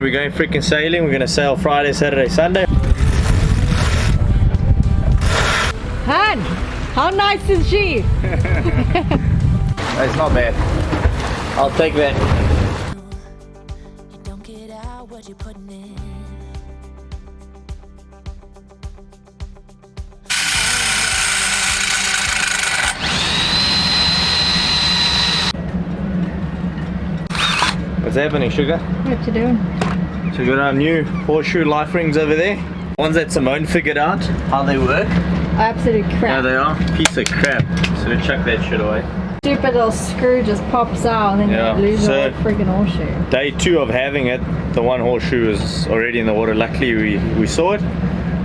We're going freaking sailing. We're gonna sail Friday, Saturday, Sunday. Han, how nice is she? It's not bad. I'll take that. You don't get out what you're putting in. What's happening, Sugar? What you doing? So we got our new horseshoe life rings over there. Ones that Simone figured out how they work. Absolute crap. Yeah, they are. Piece of crap. So chuck that shit away. Stupid little screw just pops out and then Yeah, you lose so your freaking horseshoe. Day 2 of having it, the one horseshoe is already in the water. Luckily we saw it.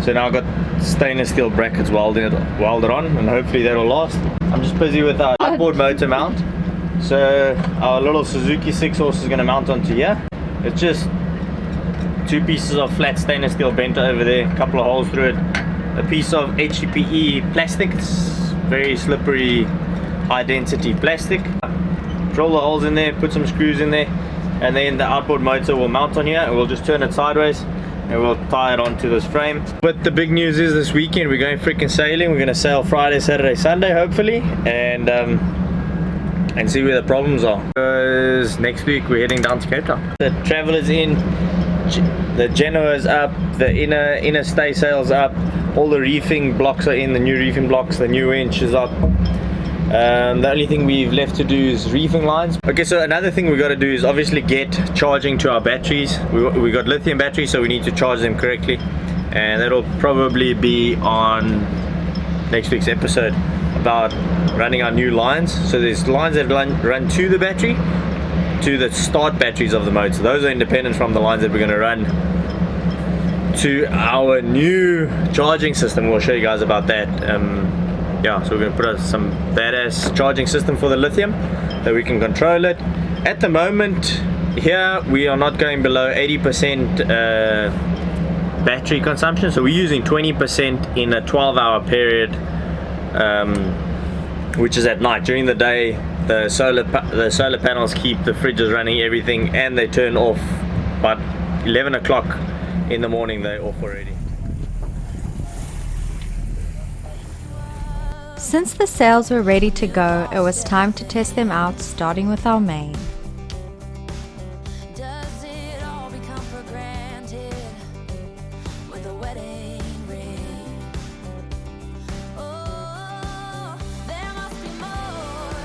So now I've got stainless steel brackets welded on, and hopefully that'll last. I'm just busy with our outboard motor mount. So our little Suzuki 6-horse is going to mount onto here. It's just 2 pieces of flat stainless steel bent over there, a couple of holes through it, a piece of HDPE plastic. It's very slippery, high density plastic. Drill the holes in there, put some screws in there, and then the outboard motor will mount on here, and we'll just turn it sideways and we'll tie it onto this frame. But the big news is this weekend we're going freaking sailing. We're going to sail Friday, Saturday, Sunday hopefully, and see where the problems are. Because next week we're heading down to Cape Town. The Traveller's in, the Genoa is up, the inner stay sail's up, all the reefing blocks are in, the new reefing blocks, the new winch is up. The only thing we've left to do is reefing lines. Okay, so another thing we got to do is obviously get charging to our batteries. We got lithium batteries, so we need to charge them correctly, and that'll probably be on next week's episode about running our new lines. So there's lines that run to the battery, to the start batteries of the motor. Those are independent from the lines that we're going to run to our new charging system. We'll show you guys about that. Yeah, so we're going to put out some badass charging system for the lithium that we can control it. At the moment here we are not going below 80% battery consumption, so we're using 20% in a 12-hour period, which is at night. During the day the solar panels keep the fridges running, everything, and they turn off. But 11 o'clock in the morning they're off already. Since the sails were ready to go, it was time to test them out, starting with our main. Does it all become for granted with a wedding ring? Oh, there must be more.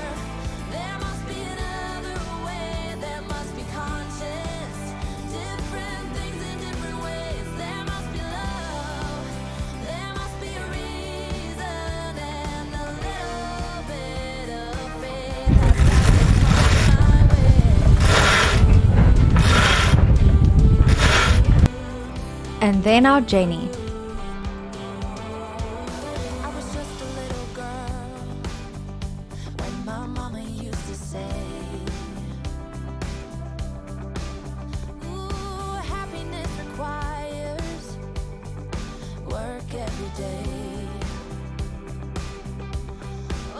There must be another way. There must be conscious. Different things in different ways. There must be love. There must be a reason, and a little bit of faith has got to come my way. And then our Jenny. I was just a little girl when my mama used to say, ooh, happiness requires work every day. Oh,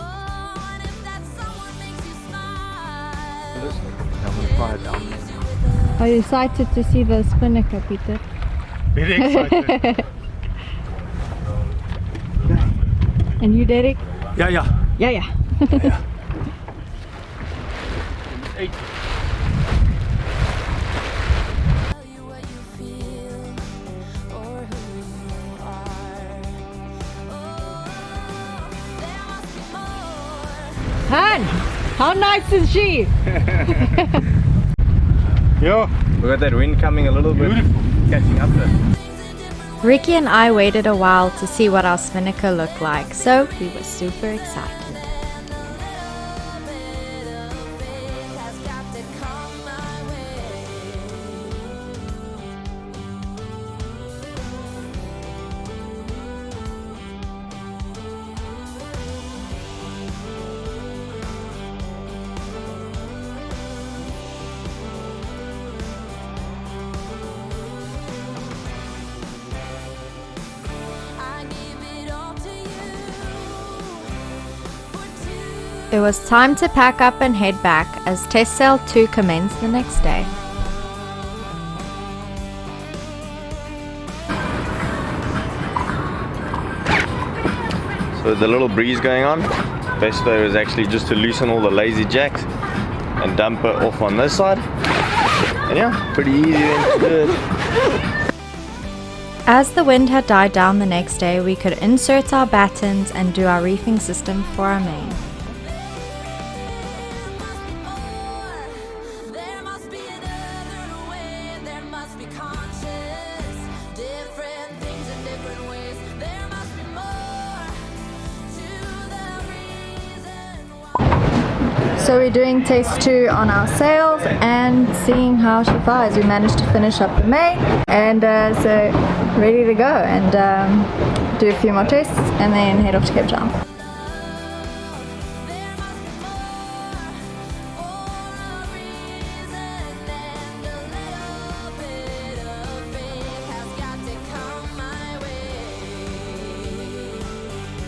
and if that someone makes you smile, Are you excited to see the Spinnaker, Peter? Very excited. And you, Derek? Yeah. Yeah. tell you what you feel or who you are. Oh, there must be more. Han, how nice is she? Yeah, we got that wind coming a little bit. Catching up there. Ricky and I waited a while to see what our Spinnaker looked like, so we were super excited. It was time to pack up and head back as Test Sail 2 commenced the next day. with the little breeze going on. Best though is actually just to loosen all the lazy jacks and dump it off on this side. And yeah, pretty easy then to do it. As the wind had died down the next day, we could insert our battens and do our reefing system for our main. There must be another way, there must be conscious, different things in different ways. There must be more to the reason why. So we're doing test 2 on our sails and seeing how she flies. We managed to finish up the main and so ready to go and do a few more tests and then head off to Cape Town. There must be more for a reason, and a little bit of faith has got to come my way.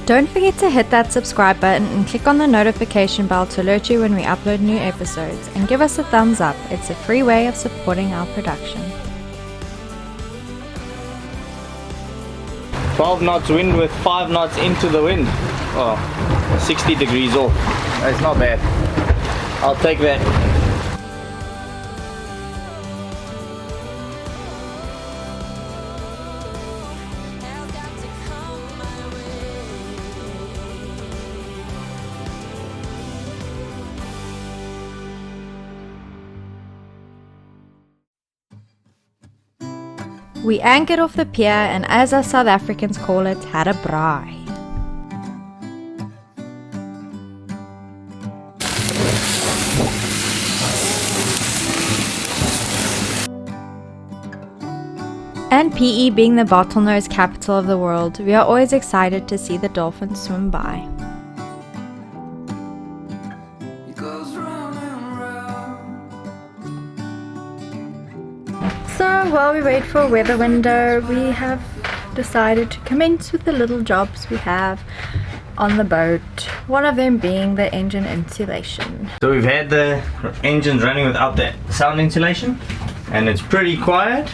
Don't forget to hit that subscribe button and click on the notification bell to alert you when we upload new episodes, and give us a thumbs up. It's a free way of supporting our production. 12 knots wind with 5 knots into the wind. Oh, 60 degrees off. That's not bad. I'll take that. Has got to come my We anchored off the pier and, as us South Africans call it, had a braai. And PE being the bottlenose capital of the world, we are always excited to see the dolphins swim by. It goes round and round. So while we wait for a weather window, we have decided to commence with the little jobs we have on the boat. One of them being the engine insulation. So we've had the engines running without the sound insulation and it's pretty quiet.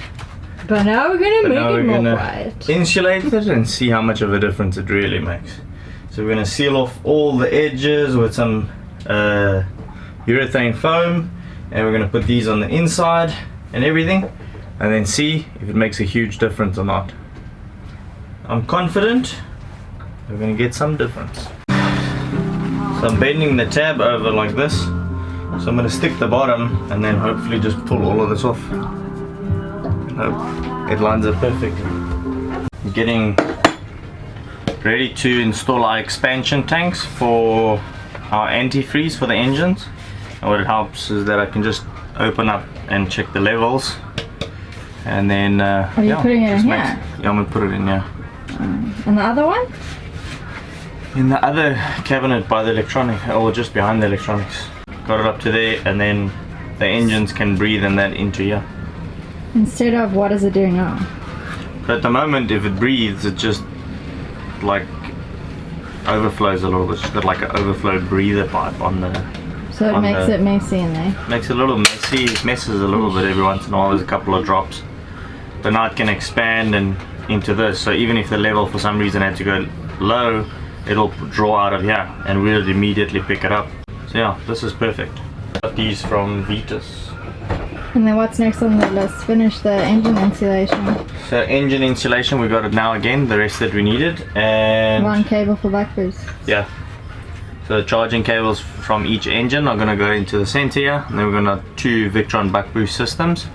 But now we're gonna But now make we're it more gonna quiet. insulate it and see how much of a difference it really makes. So we're gonna seal off all the edges with some urethane foam, and we're gonna put these on the inside and everything, and then see if it makes a huge difference or not. I'm confident we're gonna get some difference. So I'm bending the tab over like this. So I'm gonna stick the bottom and then hopefully just pull all of this off. It lines up perfectly. Getting ready to install our expansion tanks for our antifreeze for the engines. And what it helps is that I can just open up and check the levels, and then Are you putting it in here? yeah, I'm gonna put it in here. And the other one? In the other cabinet by the electronic, or just behind the electronics. Got it up to there, and then the engines can breathe in that into here. Instead of, what does it do now? But at the moment, if it breathes, it just like overflows a little bit. It's got like an overflow breather pipe on the. So it on makes the- it messy in there. Makes it a little messy. It messes a little bit every once in a while. There's a couple of drops, but now it can expand and into this. So even if the level for some reason had to go low, it'll draw out of here, and we'll immediately pick it up. So yeah, this is perfect. Got these from Vitas. And then what's next on the list? Finish the engine insulation. So engine insulation, we got it now again, the rest that we needed, and One cable for back boost. yeah. So the charging cables from each engine are going to go into the center here, and then we're going to have 2 Victron buck boost systems,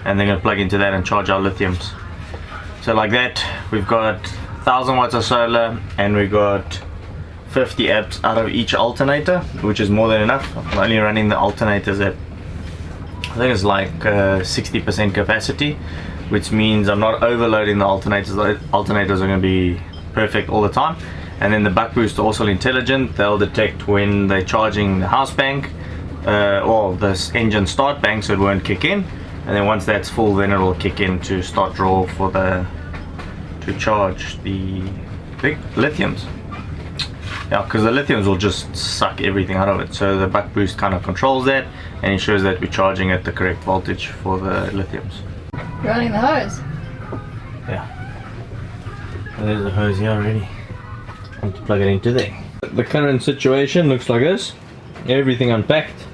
and they're going to plug into that and charge our lithiums. So like that, we've got 1000 watts of solar, and we got 50 amps out of each alternator, which is more than enough. I'm only running the alternators at, I think it's like 60% capacity, which means I'm not overloading the alternators. The alternators are going to be perfect all the time. And then the buck boost are also intelligent. They'll detect when they're charging the house bank or the engine start bank, so it won't kick in. And then once that's full, then it'll kick in to start draw for the to charge the big lithiums. Yeah, because the lithiums will just suck everything out of it. So the buck boost kind of controls that and ensures that we're charging at the correct voltage for the lithiums. Running the hose. Yeah. And there's the hose here already. and to plug it into there. The current situation looks like this. Everything unpacked.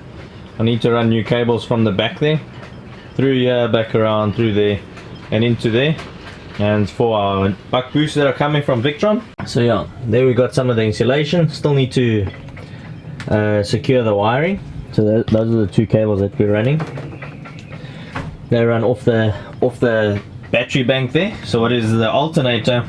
I need to run new cables from the back there, through here, back around, through there, and into there. And for our buck boosts that are coming from Victron. So yeah, there we got some of the insulation. Still need to secure the wiring. So those are the two cables that we're running. They run off the battery bank there. So what is the alternator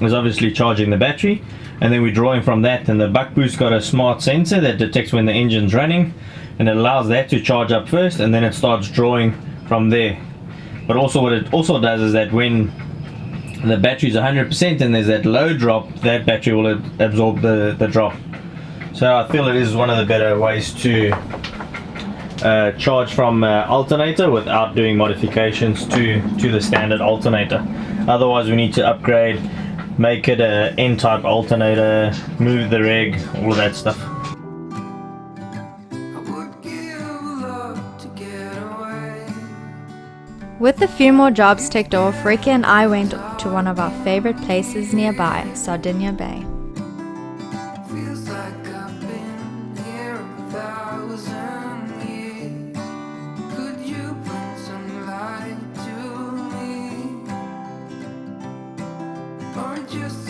is obviously charging the battery, and then we're drawing from that, and the buck boost got a smart sensor that detects when the engine's running, and it allows that to charge up first, and then it starts drawing from there. But also what it also does is that when the battery is 100% and there's that low drop, that battery will absorb the drop. So I feel it is one of the better ways to charge from alternator without doing modifications to the standard alternator. Otherwise we need to upgrade, make it a N-type alternator, move the reg, all of that stuff. With a few more jobs ticked off, Ricky and I went to one of our favorite places nearby, Sardinia Bay. Feels like I've been here 1,000 years. Could you bring some light to me? Or just